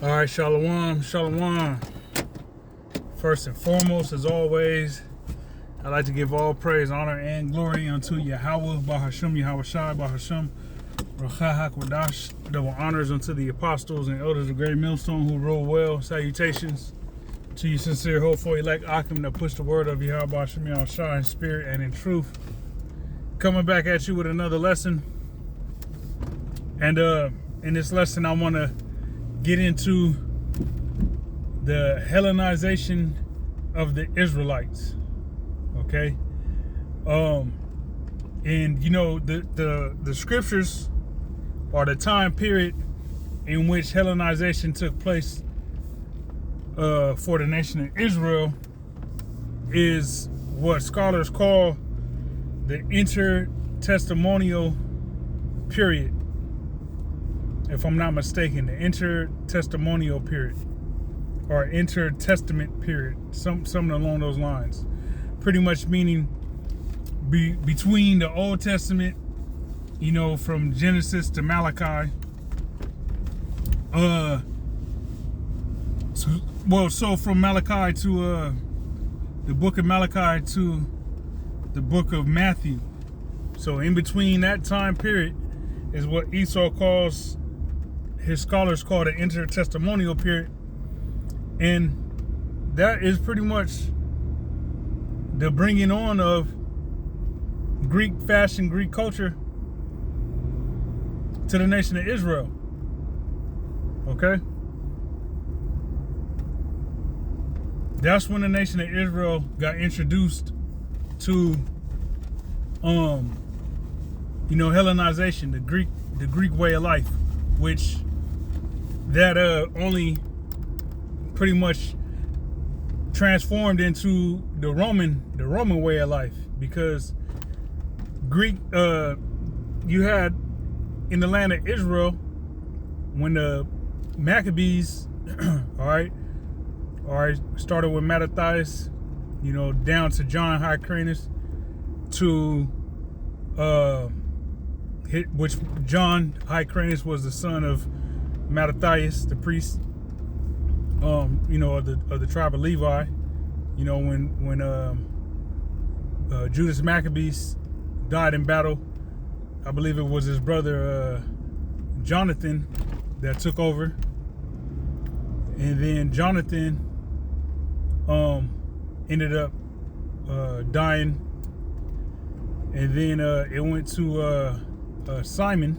All right, shalom, shalom. First and foremost, as always, I'd like to give all praise, honor, and glory unto Yahweh, Bahasham, Yahweh Shai, Bahasham, Rachah HaKodash. Double honors unto the apostles and elders of Great Millstone who rule well. Salutations to you sincere, hopeful, elect Akim that push the word of Yahweh, Bahasham, Yahweh Shai in spirit and in truth. Coming back at you with another lesson. And in this lesson, I want to get into the helinization of the Israelites. Okay. And you know, the scriptures or the time period in which Hellenization took place for the nation of Israel is what scholars call the intertestamental period. If I'm not mistaken, the intertestamental period or intertestament period, something along those lines. Pretty much meaning between the Old Testament, you know, from Genesis to Malachi. So from Malachi to the book of Malachi to the book of Matthew. So in between that time period is what Esau calls, his scholars call the intertestamental period. And that is pretty much the bringing on of Greek fashion, Greek culture to the nation of Israel. Okay? That's when the nation of Israel got introduced to, you know, Hellenization, the Greek way of life, which that only pretty much transformed into the Roman way of life, because Greek you had in the land of Israel when the Maccabees all right, started with Mattathias, you know, down to John Hyrcanus to which John Hyrcanus was the son of Mattathias, the priest, you know, of the tribe of Levi. You know, when Judas Maccabees died in battle, I believe it was his brother Jonathan that took over, and then Jonathan ended up dying, and then it went to Simon.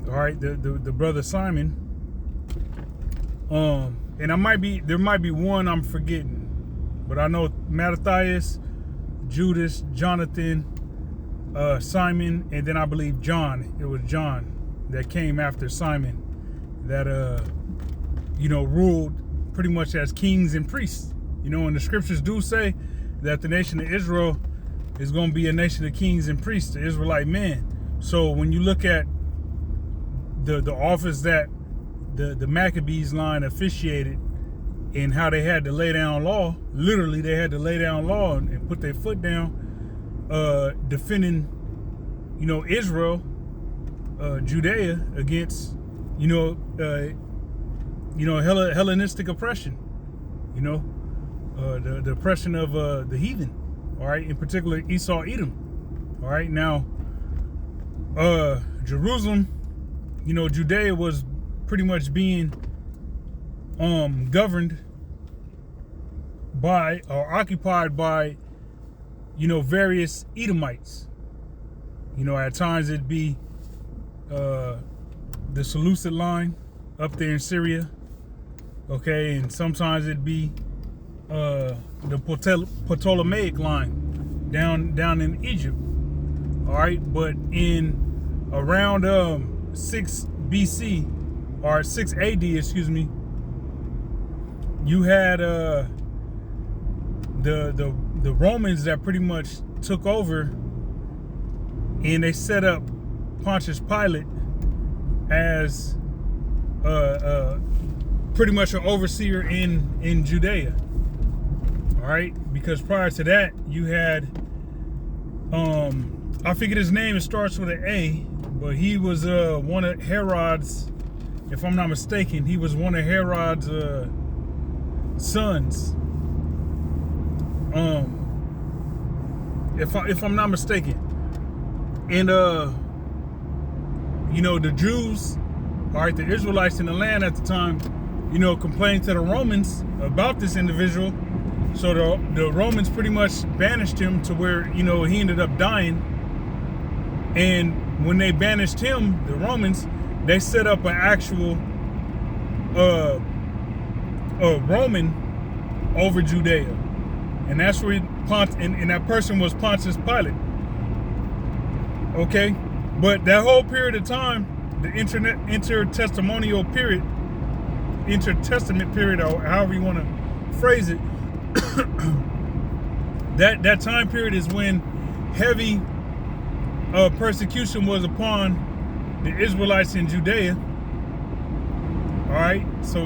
All right, the brother Simon. And there might be one I'm forgetting, but I know Mattathias, Judas, Jonathan, Simon, and then I believe John. It was John that came after Simon that you know, ruled pretty much as kings and priests. You know, and the scriptures do say that the nation of Israel is going to be a nation of kings and priests, the Israelite men. So when you look at the office that the Maccabees line officiated and how they had to lay down law, literally they had to lay down law and put their foot down, defending, you know, Israel, Judea against, you know, Hellenistic oppression, you know, the oppression of the heathen, all right, in particular Esau, Edom, all right. Now, Jerusalem, you know, Judea was pretty much being governed by or occupied by, you know, various Edomites. You know, at times it'd be the Seleucid line up there in Syria, okay, and sometimes it'd be the Ptolemaic line down in Egypt, all right. But in around 6 BC or 6 AD, excuse me, you had the Romans that pretty much took over, and they set up Pontius Pilate as pretty much an overseer in Judea. All right, because prior to that you had I forget his name, it starts with an A, but he was one of Herod's if I'm not mistaken. He was one of Herod's sons. If I'm not mistaken. And you know, the Jews, all right, the Israelites in the land at the time, you know, complained to the Romans about this individual. So the Romans pretty much banished him to where, you know, he ended up dying. And when they banished him, the Romans, they set up an actual Roman over Judea. And that's where and that person was Pontius Pilate. Okay? But that whole period of time, the intertestamental period, or however you want to phrase it, that time period is when heavy persecution was upon the Israelites in Judea. All right, so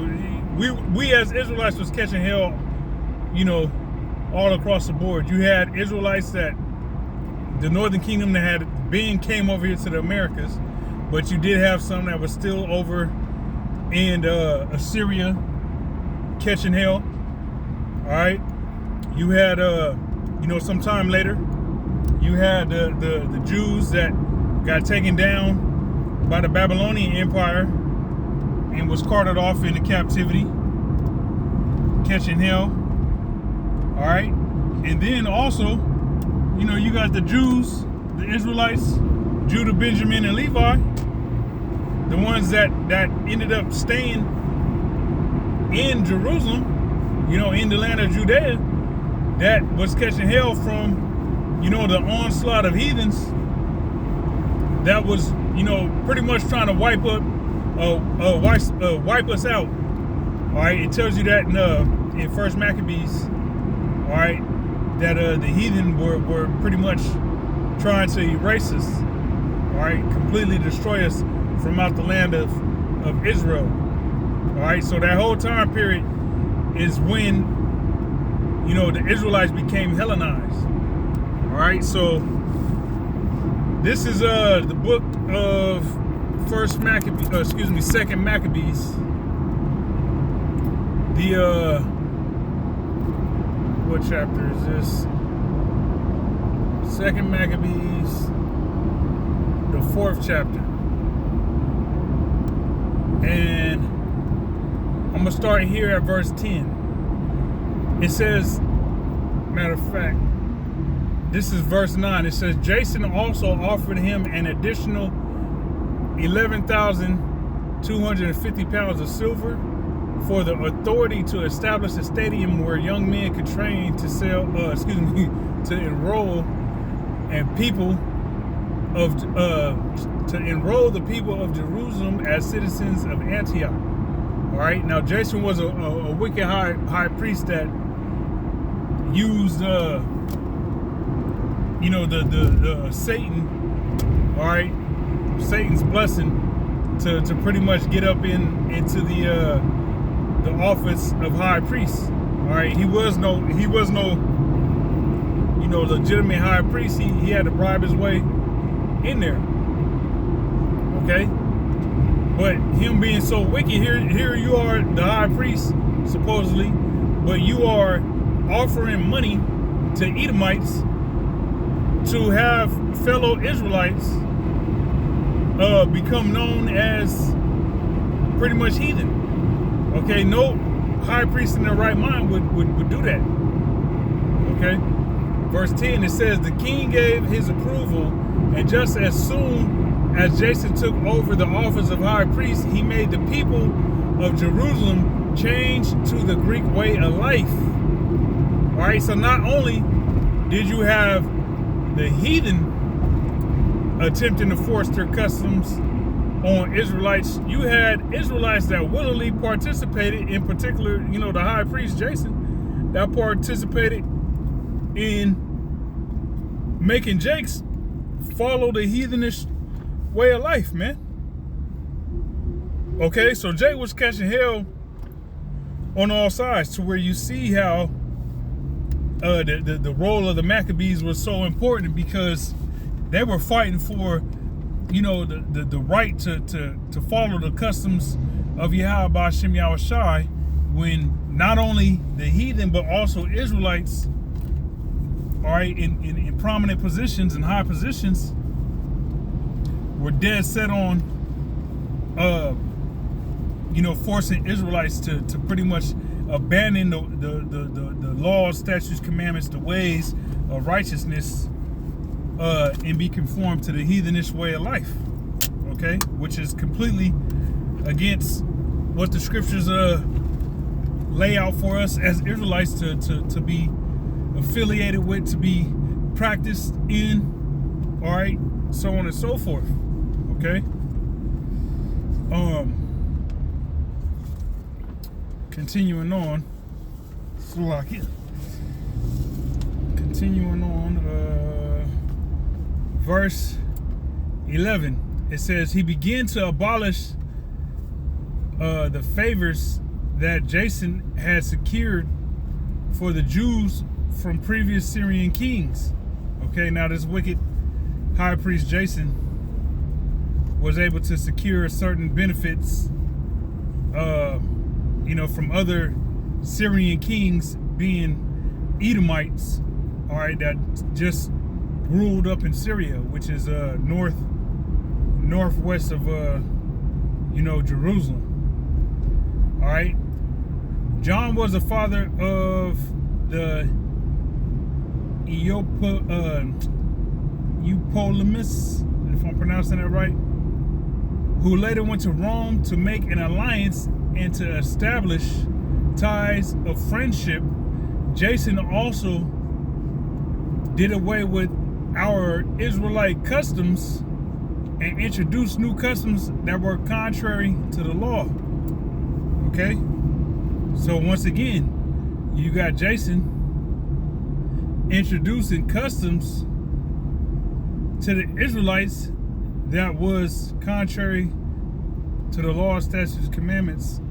we as Israelites was catching hell, you know, all across the board. You had Israelites that the Northern Kingdom that came over here to the Americas, but you did have some that was still over in Assyria catching hell. All right, you had you know, sometime later, you had the Jews that got taken down by the Babylonian Empire and was carted off into captivity, catching hell. All right, and then also, you know, you got the Jews, the Israelites, Judah, Benjamin, and Levi, the ones that ended up staying in Jerusalem, you know, in the land of Judea, that was catching hell from, you know, the onslaught of heathens that was, you know, pretty much trying to wipe us out. All right, it tells you that in First Maccabees, all right, that the heathen were pretty much trying to erase us, all right, completely destroy us from out the land of Israel. All right, so that whole time period is when, you know, the Israelites became Hellenized. All right, so this is the book of Second Maccabees. The what chapter is this? Second Maccabees, the 4th chapter. And I'm gonna start here at verse 10. It says, matter of fact, this is verse 9. It says, Jason also offered him an additional 11,250 pounds of silver for the authority to establish a stadium where young men could train to to enroll and people of to enroll the people of Jerusalem as citizens of Antioch. All right. Now Jason was a wicked high priest that used you know, the Satan, all right, Satan's blessing to pretty much get up into the office of high priest. All right, he was no you know, legitimate high priest. He had to bribe his way in there. Okay, but him being so wicked, here you are, the high priest supposedly, but you are offering money to Edomites to have fellow Israelites become known as pretty much heathen. Okay, no high priest in their right mind would do that. Okay, verse 10, it says, the king gave his approval, and just as soon as Jason took over the office of high priest, he made the people of Jerusalem change to the Greek way of life. All right, so not only did you have the heathen attempting to force their customs on Israelites, you had Israelites that willingly participated, in particular, you know, the high priest Jason, that participated in making Jakes follow the heathenish way of life, man. Okay, so Jake was catching hell on all sides, to where you see how the role of the Maccabees was so important, because they were fighting for, you know, the right to follow the customs of Yahweh Ba'Shem Yahushai, when not only the heathen but also Israelites, all right, in prominent positions and high positions, were dead set on forcing Israelites to pretty much abandon the laws, statutes, commandments, the ways of righteousness, and be conformed to the heathenish way of life, okay? Which is completely against what the scriptures lay out for us as Israelites to be affiliated with, to be practiced in, all right, so on and so forth, okay? Continuing on, verse 11, it says, he began to abolish the favors that Jason had secured for the Jews from previous Syrian kings. Okay, now this wicked high priest Jason was able to secure certain benefits, from other Syrian kings, being Edomites, all right, that just ruled up in Syria, which is northwest of Jerusalem. All right, John was the father of the Eupolemus, if I'm pronouncing that right, who later went to Rome to make an alliance and to establish ties of friendship. Jason also did away with our Israelite customs and introduced new customs that were contrary to the law. Okay? So once again, you got Jason introducing customs to the Israelites that was contrary to the law, statutes, commandments,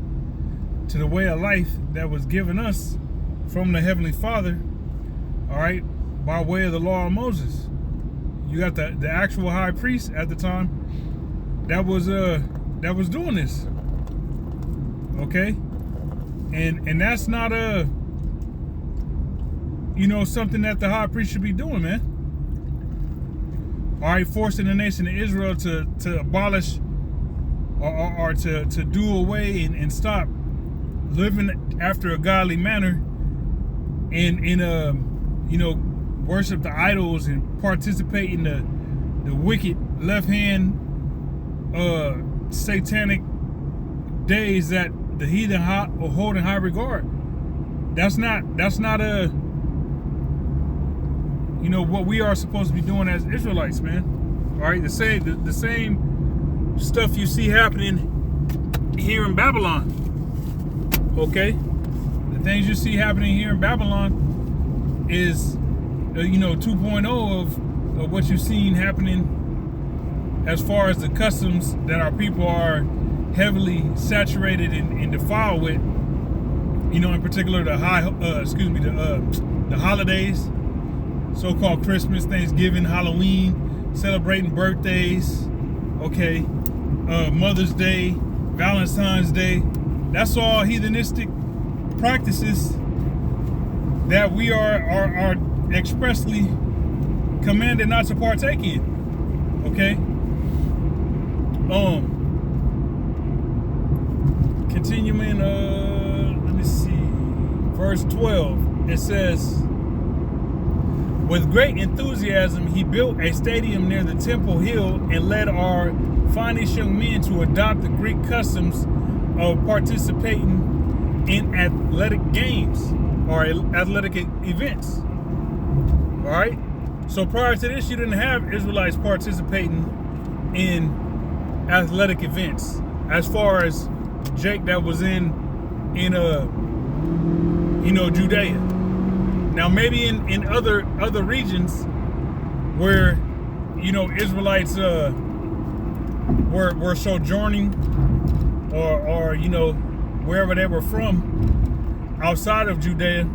to the way of life that was given us from the Heavenly Father, all right, by way of the law of Moses. You got the actual high priest at the time that was doing this. Okay? And that's not something that the high priest should be doing, man. All right, forcing the nation of Israel to abolish or to do away and stop living after a godly manner and worship the idols and participate in the wicked left hand satanic days that the heathen hold in high regard. That's not what we are supposed to be doing as Israelites, man. All right, the same stuff you see happening here in Babylon. Okay, the things you see happening here in Babylon is 2.0 of what you've seen happening as far as the customs that our people are heavily saturated and defiled with. In particular the the holidays, so-called Christmas, Thanksgiving, Halloween, celebrating birthdays, okay, Mother's Day, Valentine's Day. That's all heathenistic practices that we are expressly commanded not to partake in. Okay? Continuing, let me see, verse 12, it says, with great enthusiasm, he built a stadium near the Temple Hill and led our finest young men to adopt the Greek customs of participating in athletic games or athletic events. All right? So prior to this, you didn't have Israelites participating in athletic events. As far as Jake that was in Judea. Now maybe in other regions where Israelites were sojourning or wherever they were from outside of Judea,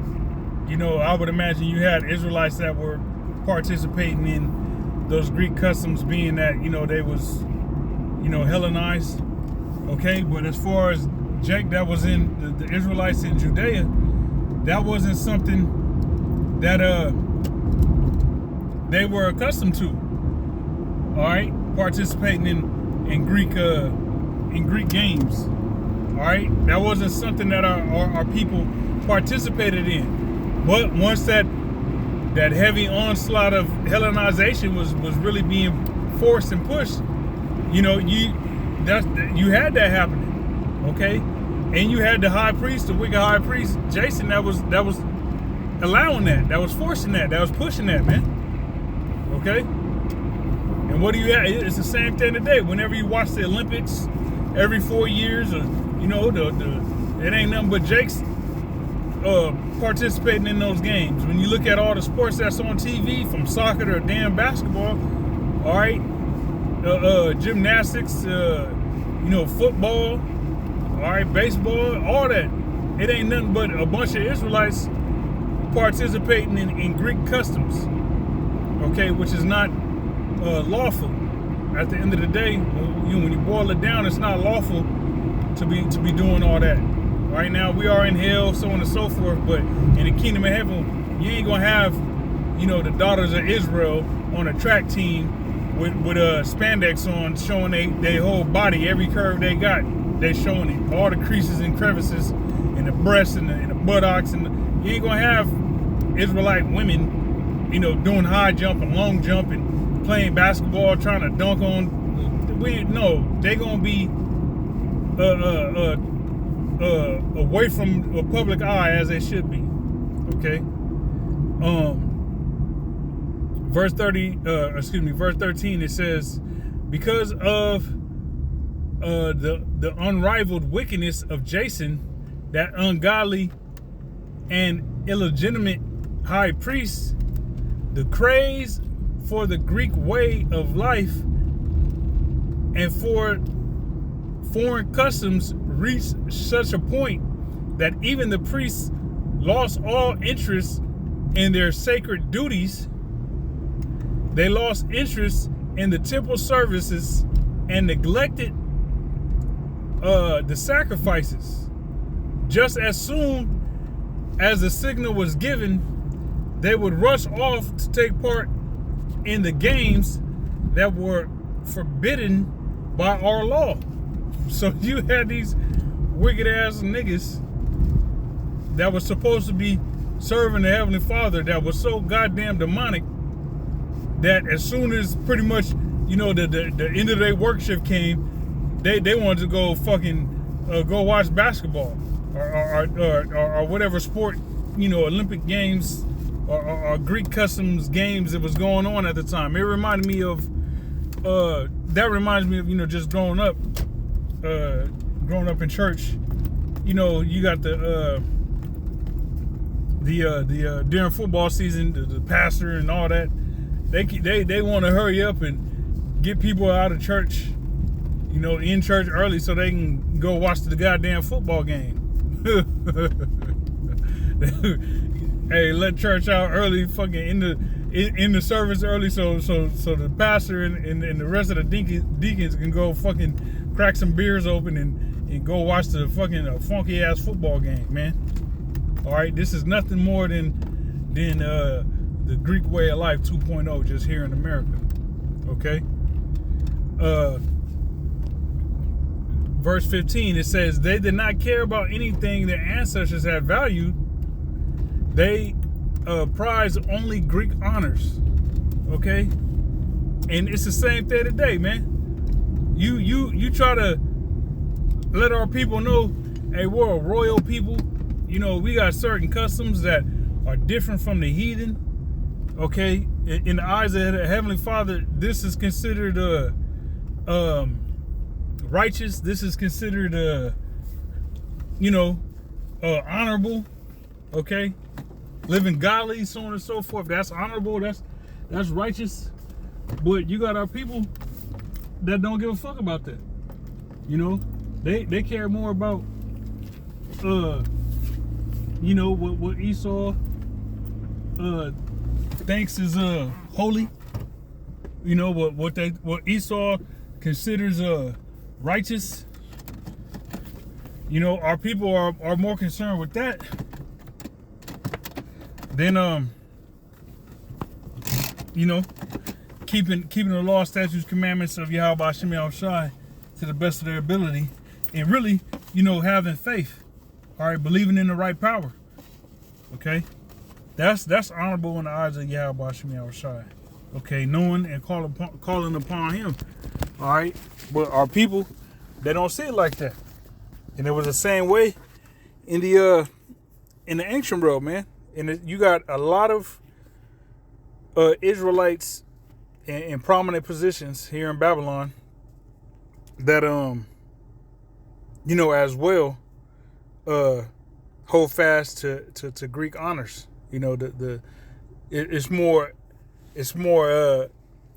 I would imagine you had Israelites that were participating in those Greek customs, being that they was Hellenized. Okay, but as far as Jake, that was in the Israelites in Judea, that wasn't something that they were accustomed to. All right, participating in Greek games. All right, that wasn't something that our people participated in. But once that heavy onslaught of Hellenization was really being forced and pushed, you know, you had that happening, okay? And you had the high priest, the wicked high priest, Jason, that was allowing that was forcing that was pushing that, man. Okay? And what do you have? It's the same thing today. Whenever you watch the Olympics every 4 years, or you know, it ain't nothing but Jake's participating in those games. When you look at all the sports that's on TV, from soccer to damn basketball, all right, gymnastics, you know, football, all right, baseball, all that. It ain't nothing but a bunch of Israelites participating in Greek customs, okay, which is not lawful. At the end of the day, when you boil it down, it's not lawful to be doing all that. Right now, we are in hell, so on and so forth. But in the kingdom of heaven, you ain't gonna have, you know, the daughters of Israel on a track team with spandex on, showing they whole body, every curve they got. They showing it, all the creases and crevices, and the breasts and the buttocks, and you ain't gonna have Israelite women, you know, doing high jump and long jump and playing basketball, trying to dunk on. They gonna be away from the public eye as they should be. Okay. Verse 13, it says, because of the unrivaled wickedness of Jason, that ungodly and illegitimate high priest, the craze for the Greek way of life and for foreign customs reached such a point that even the priests lost all interest in their sacred duties. They lost interest in the temple services and neglected the sacrifices. Just as soon as the signal was given, they would rush off to take part in the games that were forbidden by our law. So you had these wicked ass niggas that was supposed to be serving the Heavenly Father that was so goddamn demonic that as soon as pretty much, you know, the end of their work shift came, they wanted to go fucking go watch basketball or whatever sport, you know, Olympic games or Greek customs games that was going on at the time. It reminded me of you know, just growing up in church. You know, you got the during football season, the pastor and all that, they want to hurry up and get people out of church, you know, in church early so they can go watch the goddamn football game. Hey, let church out early, fucking in the service early, so the pastor and the rest of the deacons can go fucking crack some beers open and go watch the fucking funky ass football game, man. All right, this is nothing more than the Greek way of life 2.0 just here in America. Okay. Verse 15, it says, they did not care about anything their ancestors had valued. They prize only Greek honors. Okay. And it's the same thing today, man. You try to let our people know, hey, we're a royal people. You know, we got certain customs that are different from the heathen. Okay. In the eyes of the Heavenly Father, this is considered righteous. This is considered you know, honorable. Okay. Living godly, so on and so forth. That's honorable. That's righteous. But you got our people that don't give a fuck about that. You know, they care more about you know, what Esau thinks is holy. You know, what Esau considers righteous. Our people are more concerned with that than keeping the law, statutes, commandments of Yahweh Hashem Shai to the best of their ability, and really, having faith. All right, believing in the right power. Okay, that's honorable in the eyes of Yahweh Hashem Shai. Okay, knowing and calling upon Him. All right, but our people, they don't see it like that. And it was the same way in the ancient world, man. And you got a lot of Israelites in prominent positions here in Babylon that as well hold fast to Greek honors. It's more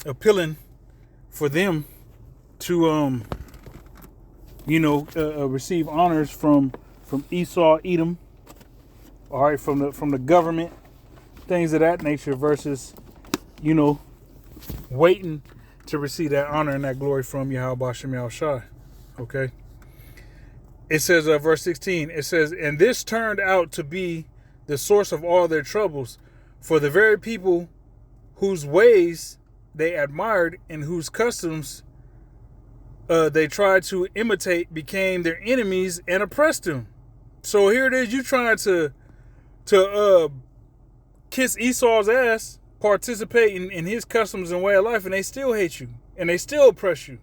appealing for them to receive honors from Esau, Edom, all right, from the government, things of that nature, versus waiting to receive that honor and that glory from Yahweh Shem Shai. Okay. It says, verse 16, it says, and this turned out to be the source of all their troubles, for the very people whose ways they admired and whose customs they tried to imitate became their enemies and oppressed them. So here it is, you trying to kiss Esau's ass, participate in his customs and way of life, and they still hate you and they still oppress you.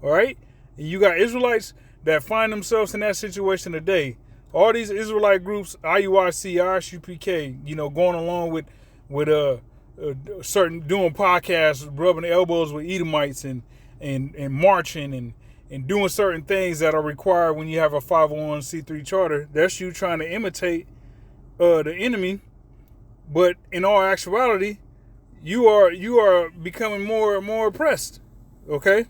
All right, and you got Israelites that find themselves in that situation today. All these Israelite groups, IUIC, ISUPK, going along with certain doing podcasts, rubbing elbows with Edomites and marching and doing certain things that are required when you have a 501c3 charter. That's you trying to imitate the enemy, but in all actuality, you are becoming more and more oppressed. Okay.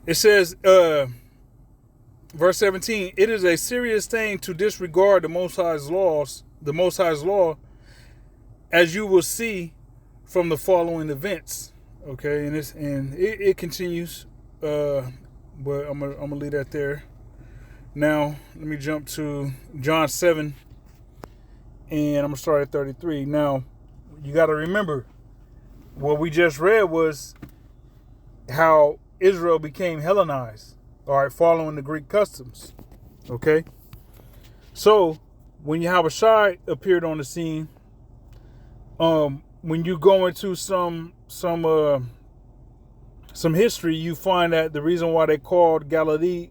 It says, verse 17, it is a serious thing to disregard the Most High's law, as you will see from the following events. Okay, and it continues, but I'm gonna leave that there. Now let me jump to John 7, and I'm gonna start at 33. Now you got to remember what we just read was how Israel became Hellenized. All right, following the Greek customs. Okay, so when Yahweh Shai appeared on the scene, when you go into some history, you find that the reason why they called Galilee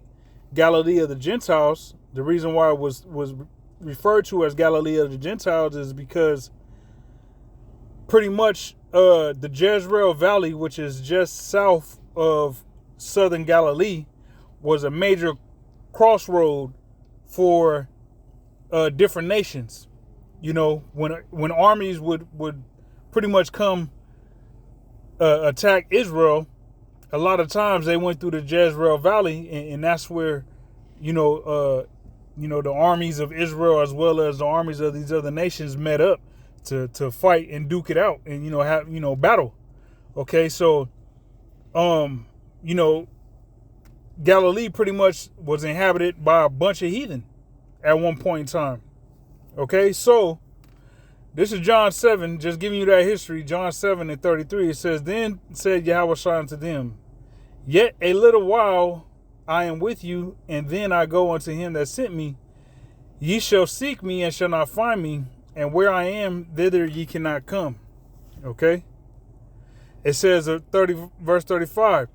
of the Gentiles, the reason why it was referred to as Galilee of the Gentiles, is because pretty much the Jezreel Valley, which is just south of southern Galilee, was a major crossroad for different nations. When armies would pretty much come attack Israel, a lot of times they went through the Jezreel Valley, and that's where the armies of Israel as well as the armies of these other nations met up to fight and duke it out and have battle. Okay, so Galilee pretty much was inhabited by a bunch of heathen at one point in time. Okay, so this is John 7, just giving you that history. John 7 and 33, it says, then said Yahweh Shai unto them, yet a little while I am with you, and then I go unto him that sent me. Ye shall seek me and shall not find me, and where I am, thither ye cannot come. Okay? It says, verse 35,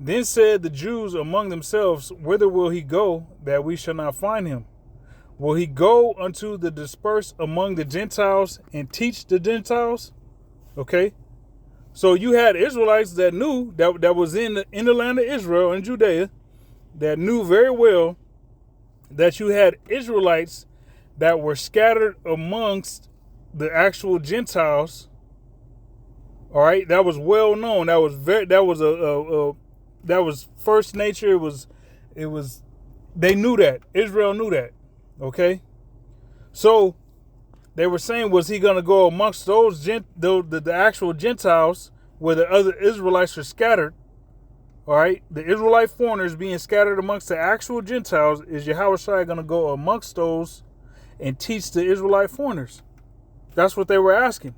then said the Jews among themselves, whither will he go, that we shall not find him? Will he go unto the dispersed among the Gentiles and teach the Gentiles? Okay. So you had Israelites that knew that was in the land of Israel and Judea, that knew very well that you had Israelites that were scattered amongst the actual Gentiles. All right, that was well known. That was first nature. It was. They knew that. Israel knew that. Okay, so they were saying, was he going to go amongst the actual Gentiles where the other Israelites are scattered? all right, the Israelite foreigners being scattered amongst the actual Gentiles, is Yahushua going to go amongst those and teach the Israelite foreigners? That's what they were asking.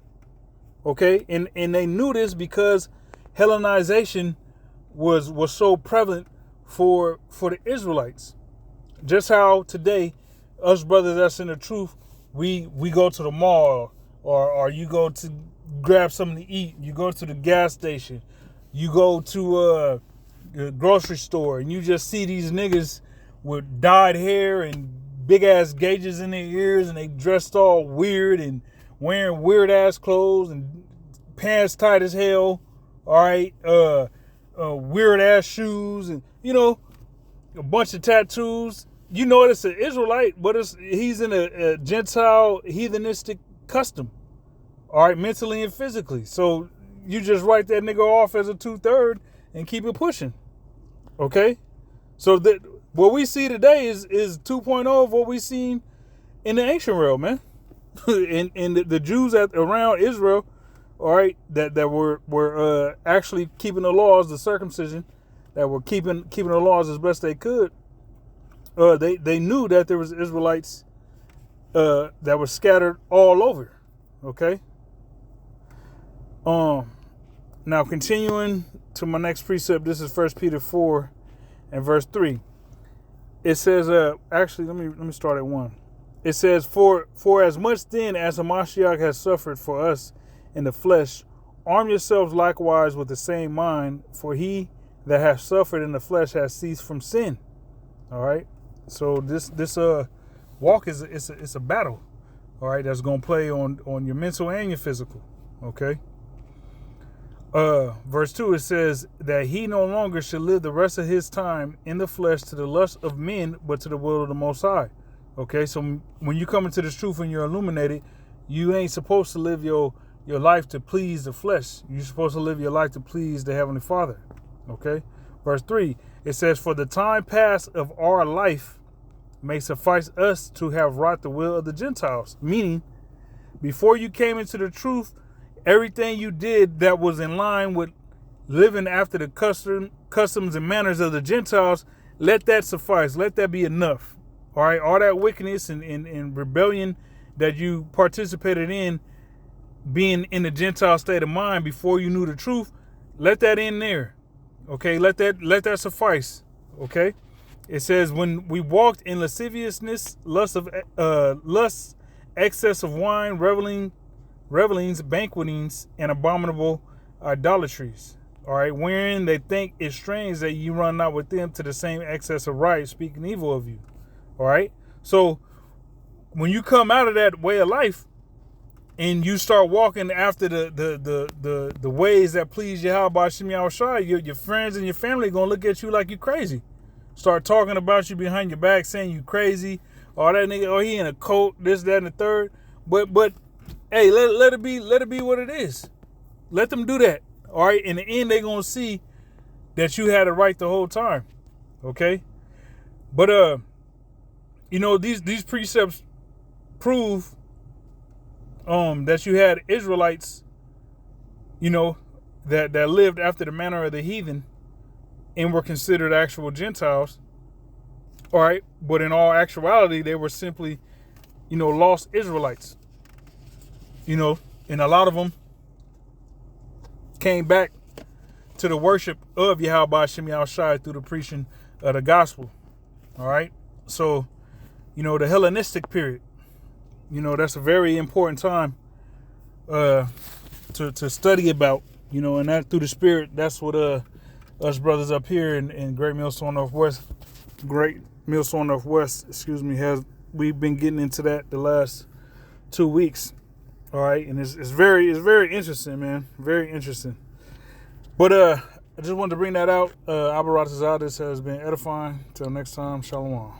Okay, and they knew this because Hellenization was so prevalent for the Israelites. Just how today, us brothers that's in the truth, we go to the mall, or you go to grab something to eat, you go to the gas station, you go to the grocery store, and you just see these niggas with dyed hair and big ass gauges in their ears, and they dressed all weird and wearing weird ass clothes and pants tight as hell, all right, weird ass shoes, and a bunch of tattoos. You know it's an Israelite, but he's in a Gentile heathenistic custom, all right, mentally and physically. So you just write that nigga off as a 2/3 and keep it pushing, okay? So that what we see today is 2.0 of what we seen in the ancient realm, man. and the Jews around Israel, all right, that were actually keeping the laws, the circumcision, that were keeping the laws as best they could. They knew that there was Israelites that were scattered all over. Okay. Now continuing to my next precept, this is 1 Peter 4 and verse 3. It says, actually, let me start at 1. It says, for as much then as the Mashiach has suffered for us in the flesh, arm yourselves likewise with the same mind, for he that has suffered in the flesh has ceased from sin. All right. So this walk is it's a battle. All right, that's gonna play on your mental and your physical. Okay. Verse 2, it says that he no longer should live the rest of his time in the flesh to the lust of men, but to the will of the Most High. Okay, so when you come into this truth and you're illuminated, you ain't supposed to live your life to please the flesh. You're supposed to live your life to please the Heavenly Father. Okay, verse 3, it says, for the time past of our life may suffice us to have wrought the will of the Gentiles. Meaning, before you came into the truth, everything you did that was in line with living after the customs and manners of the Gentiles, let that suffice. Let that be enough. All right, all that wickedness and rebellion that you participated in, being in the Gentile state of mind before you knew the truth, let that in there. Okay, let that suffice. Okay, it says, when we walked in lasciviousness, lust, excess of wine, revelings, banquetings, and abominable idolatries. All right, wherein they think it strange that you run not with them to the same excess of right, speaking evil of you. All right, so when you come out of that way of life and you start walking after the ways that please Yahweh Shem Yahushua, your friends and your family are gonna look at you like you crazy. Start talking about you behind your back, saying you crazy, or that nigga, he in a cult, this, that, and the third. But hey, let it be what it is. Let them do that. All right. In the end, they're gonna see that you had it right the whole time. Okay. But these precepts prove that you had Israelites, that lived after the manner of the heathen and were considered actual Gentiles. All right, but in all actuality, they were simply, lost Israelites. And a lot of them came back to the worship of Yahweh Shem Yahushua through the preaching of the gospel. All right, so the Hellenistic period, that's a very important time to study about, and that through the Spirit, that's what us brothers up here in Great Millstone Northwest, we've been getting into that the last 2 weeks. All right, and it's very interesting, man, very interesting. But I just wanted to bring that out. Abarat Azadis has been edifying. Till next time, shalom.